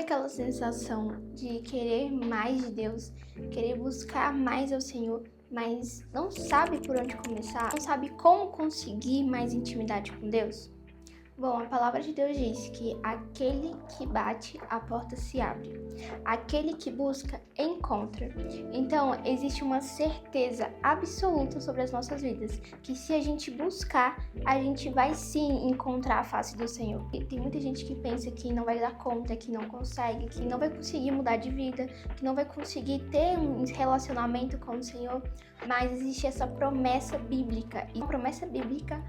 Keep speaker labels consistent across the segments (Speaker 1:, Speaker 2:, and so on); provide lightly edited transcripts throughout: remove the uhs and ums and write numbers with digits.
Speaker 1: Aquela sensação de querer mais de Deus, querer buscar mais ao Senhor, mas não sabe por onde começar, não sabe como conseguir mais intimidade com Deus? Bom, a palavra de Deus diz que aquele que bate, a porta se abre. Aquele que busca, encontra. Então, existe uma certeza absoluta sobre as nossas vidas, que se a gente buscar, a gente vai sim encontrar a face do Senhor. E tem muita gente que pensa que não vai dar conta, que não consegue, que não vai conseguir mudar de vida, que não vai conseguir ter um relacionamento com o Senhor, mas existe essa promessa bíblica. E a promessa bíblica,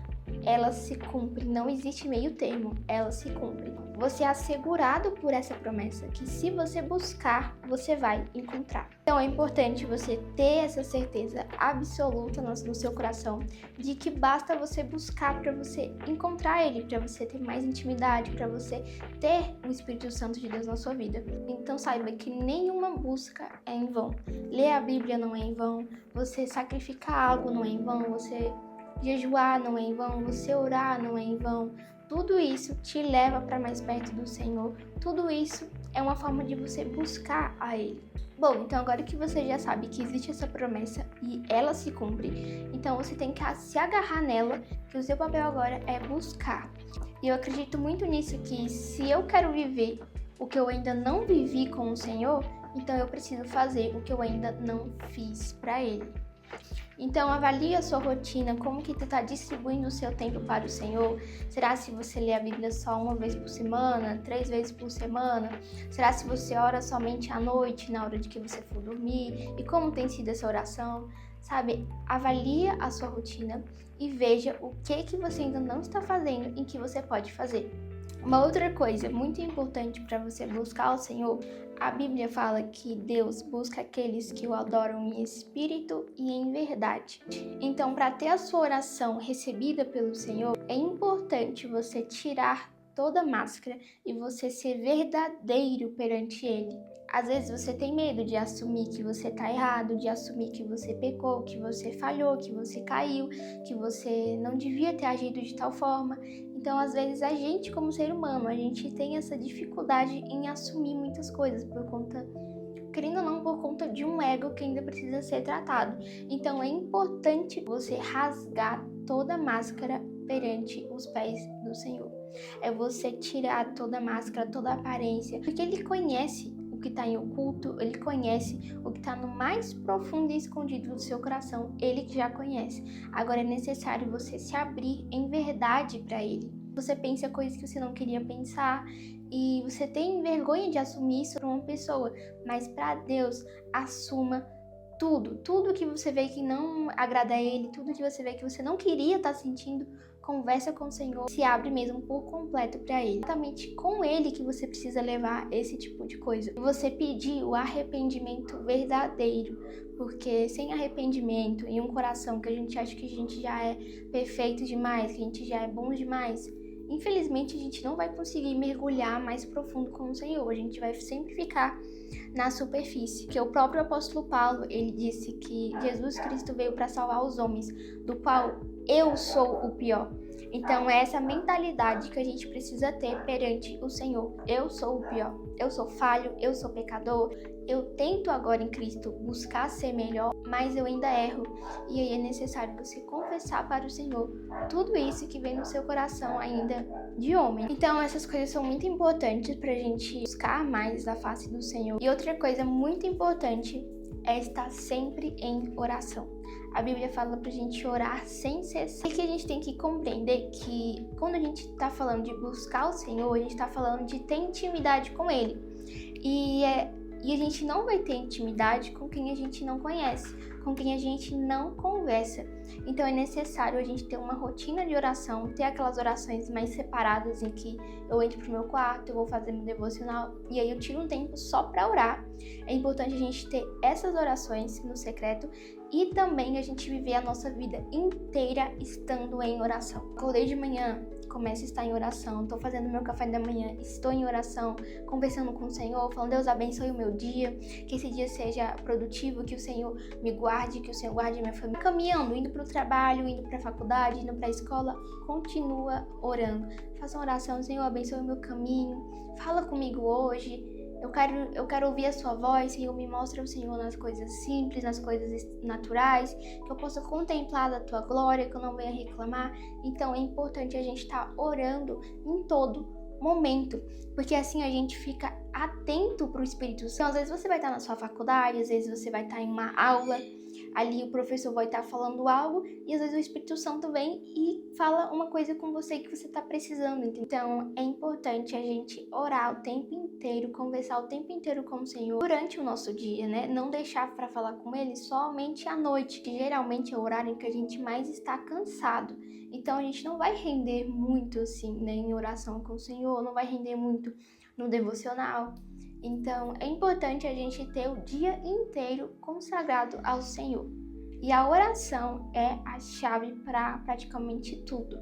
Speaker 1: ela se cumpre, não existe meio termo, ela se cumpre. Você é assegurado por essa promessa, que se você buscar, você vai encontrar. Então é importante você ter essa certeza absoluta no seu coração, de que basta você buscar para você encontrar Ele, para você ter mais intimidade, para você ter o Espírito Santo de Deus na sua vida. Então saiba que nenhuma busca é em vão. Ler a Bíblia não é em vão, você sacrificar algo não é em vão, você jejuar não é em vão, você orar não é em vão. Tudo isso te leva para mais perto do Senhor. Tudo isso é uma forma de você buscar a Ele. Bom, então agora que você já sabe que existe essa promessa e ela se cumpre, então você tem que se agarrar nela, que o seu papel agora é buscar. E eu acredito muito nisso, que se eu quero viver o que eu ainda não vivi com o Senhor, então eu preciso fazer o que eu ainda não fiz para Ele. Então avalie a sua rotina, como que tu está distribuindo o seu tempo para o Senhor. Será se você lê a Bíblia só uma vez por semana, 3 vezes por semana? Será se você ora somente à noite, na hora de que você for dormir? E como tem sido essa oração? Sabe, avalie a sua rotina e veja o que você ainda não está fazendo e que você pode fazer. Uma outra coisa muito importante para você buscar o Senhor, a Bíblia fala que Deus busca aqueles que o adoram em espírito e em verdade. Então, para ter a sua oração recebida pelo Senhor, é importante você tirar toda máscara e você ser verdadeiro perante Ele. Às vezes você tem medo de assumir que você está errado, de assumir que você pecou, que você falhou, que você caiu, que você não devia ter agido de tal forma. Então, às vezes, a gente, como ser humano, a gente tem essa dificuldade em assumir muitas coisas por conta, querendo ou não, por conta de um ego que ainda precisa ser tratado. Então, é importante você rasgar toda a máscara perante os pés do Senhor. É você tirar toda a máscara, toda a aparência, porque Ele conhece o que está em oculto, Ele conhece o que está no mais profundo e escondido do seu coração, Ele que já conhece. Agora é necessário você se abrir em verdade para Ele. Você pensa coisas que você não queria pensar e você tem vergonha de assumir isso para uma pessoa, mas para Deus, assuma tudo que você vê que não agrada a Ele, tudo que você vê que você não queria estar sentindo, conversa com o Senhor, se abre mesmo por completo para Ele. Exatamente com Ele que você precisa levar esse tipo de coisa. Você pedir o arrependimento verdadeiro, porque sem arrependimento e um coração que a gente acha que a gente já é perfeito demais, que a gente já é bom demais, infelizmente a gente não vai conseguir mergulhar mais profundo com o Senhor. A gente vai sempre ficar na superfície. Que o próprio apóstolo Paulo, ele disse que Jesus Cristo veio para salvar os homens, do qual eu sou o pior. Então é essa mentalidade que a gente precisa ter perante o Senhor. Eu sou o pior, eu sou falho, eu sou pecador, eu tento agora em Cristo buscar ser melhor, mas eu ainda erro. E aí é necessário você confessar para o Senhor tudo isso que vem no seu coração ainda de homem. Então essas coisas são muito importantes pra gente buscar mais a face do Senhor. E outra coisa muito importante é estar sempre em oração. A Bíblia fala pra gente orar sem cessar. E que a gente tem que compreender que quando a gente tá falando de buscar o Senhor, a gente tá falando de ter intimidade com Ele. E a gente não vai ter intimidade com quem a gente não conhece, com quem a gente não conversa. Então é necessário a gente ter uma rotina de oração, ter aquelas orações mais separadas em que eu entro pro meu quarto, eu vou fazer meu devocional e aí eu tiro um tempo só para orar. É importante a gente ter essas orações no secreto e também a gente viver a nossa vida inteira estando em oração. Acordei de manhã, começo a estar em oração, estou fazendo meu café da manhã, estou em oração, conversando com o Senhor, falando: Deus abençoe o meu dia, que esse dia seja produtivo, que o Senhor me guarde, que o Senhor guarde a minha família. Caminhando, indo para o trabalho, indo para a faculdade, indo para a escola, continua orando. Faça uma oração: Senhor, abençoe o meu caminho, fala comigo hoje. Eu quero ouvir a sua voz, Senhor, me mostra o Senhor nas coisas simples, nas coisas naturais, que eu possa contemplar da tua glória, que eu não venha reclamar. Então é importante a gente estar orando em todo momento, porque assim a gente fica atento para o Espírito Santo. Então, às vezes você vai estar na sua faculdade, às vezes você vai estar em uma aula, ali o professor vai estar falando algo e às vezes o Espírito Santo vem e fala uma coisa com você que você está precisando. Então é importante a gente orar o tempo inteiro, conversar o tempo inteiro com o Senhor durante o nosso dia, né? Não deixar para falar com Ele somente à noite, que geralmente é o horário em que a gente mais está cansado. Então a gente não vai render muito assim, né, em oração com o Senhor, não vai render muito no devocional. Então, é importante a gente ter o dia inteiro consagrado ao Senhor. E a oração é a chave para praticamente tudo.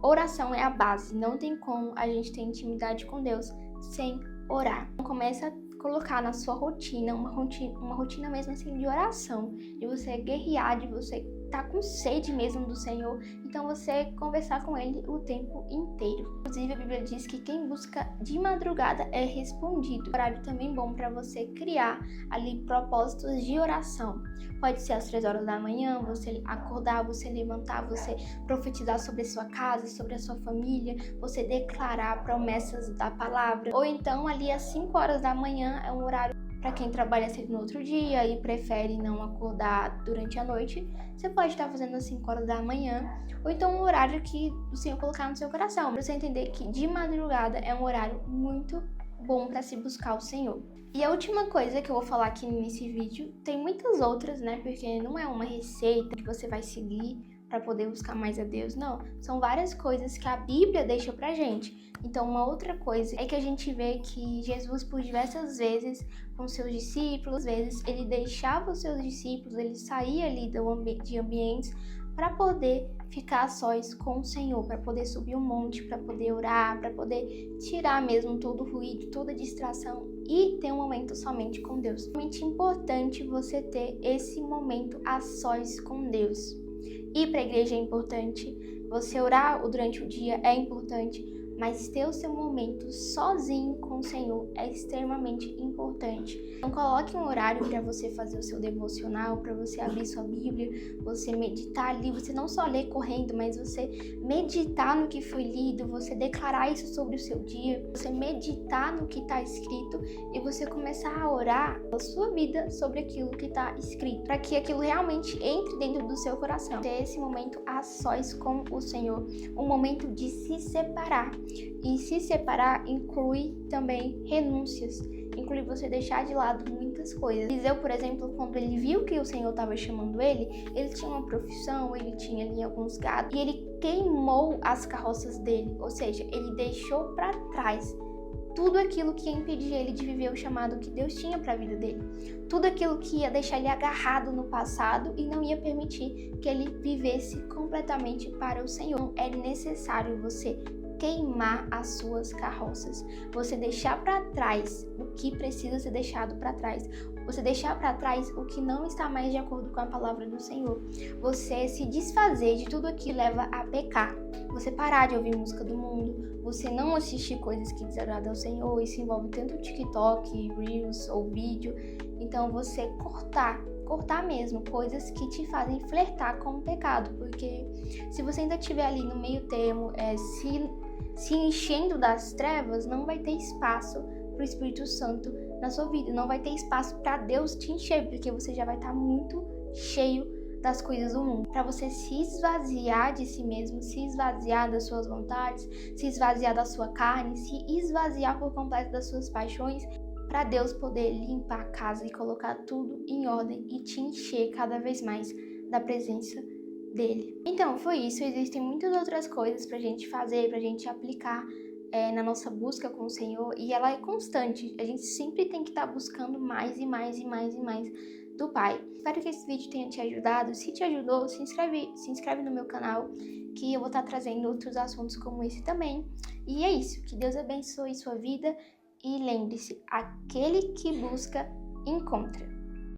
Speaker 1: Oração é a base, não tem como a gente ter intimidade com Deus sem orar. Então, começa a colocar na sua rotina, uma rotina mesmo assim de oração, de você guerrear, de você tá com sede mesmo do Senhor, então você conversar com Ele o tempo inteiro. Inclusive a Bíblia diz que quem busca de madrugada é respondido. Horário também bom para você criar ali propósitos de oração. Pode ser às 3 horas da manhã, você acordar, você levantar, você profetizar sobre a sua casa, sobre a sua família, você declarar promessas da palavra. Ou então ali às 5 horas da manhã é um horário para quem trabalha cedo no outro dia e prefere não acordar durante a noite, você pode estar fazendo às 5 horas da manhã, ou então um horário que o Senhor colocar no seu coração, para você entender que de madrugada é um horário muito bom para se buscar o Senhor. E a última coisa que eu vou falar aqui nesse vídeo, tem muitas outras, né, porque não é uma receita que você vai seguir para poder buscar mais a Deus, não. São várias coisas que a Bíblia deixa pra gente. Então, uma outra coisa é que a gente vê que Jesus, por diversas vezes, com seus discípulos, às vezes ele deixava os seus discípulos, ele saía ali de ambientes para poder ficar a sós com o Senhor, para poder subir um monte, para poder orar, para poder tirar mesmo todo o ruído, toda a distração e ter um momento somente com Deus. É muito importante você ter esse momento a sós com Deus. Ir para a igreja é importante, você orar durante o dia é importante, mas ter o seu momento sozinho com o Senhor é extremamente importante. Então coloque um horário para você fazer o seu devocional, para você abrir sua Bíblia, você meditar ali, você não só ler correndo, mas você meditar no que foi lido, você declarar isso sobre o seu dia, você meditar no que está escrito e você começar a orar a sua vida sobre aquilo que está escrito, para que aquilo realmente entre dentro do seu coração. Ter esse momento a sós com o Senhor, um momento de se separar. E se separar inclui também renúncias, inclui você deixar de lado muitas coisas. Eliseu, por exemplo, quando ele viu que o Senhor estava chamando ele tinha uma profissão, ele tinha ali alguns gados, e ele queimou as carroças dele, ou seja, ele deixou para trás tudo aquilo que ia impedir ele de viver o chamado que Deus tinha para a vida dele. Tudo aquilo que ia deixar ele agarrado no passado e não ia permitir que ele vivesse completamente para o Senhor. É necessário você queimar as suas carroças, você deixar para trás o que precisa ser deixado para trás, você deixar para trás o que não está mais de acordo com a palavra do Senhor, você se desfazer de tudo aquilo que leva a pecar, você parar de ouvir música do mundo, você não assistir coisas que desagradam ao Senhor, isso envolve tanto TikTok, Reels ou vídeo, então você cortar mesmo coisas que te fazem flertar com o pecado, porque se você ainda estiver ali no meio termo, se enchendo das trevas, não vai ter espaço para o Espírito Santo na sua vida, não vai ter espaço para Deus te encher, porque você já vai estar muito cheio das coisas do mundo. Para você se esvaziar de si mesmo, se esvaziar das suas vontades, se esvaziar da sua carne, se esvaziar por completo das suas paixões, para Deus poder limpar a casa e colocar tudo em ordem e te encher cada vez mais da presença dele. Então, foi isso. Existem muitas outras coisas pra gente fazer, pra gente aplicar na nossa busca com o Senhor, e ela é constante. A gente sempre tem que estar buscando mais e mais e mais e mais do Pai. Espero que esse vídeo tenha te ajudado. Se te ajudou, se inscreve no meu canal, que eu vou estar trazendo outros assuntos como esse também. E é isso. Que Deus abençoe sua vida e lembre-se, aquele que busca, encontra.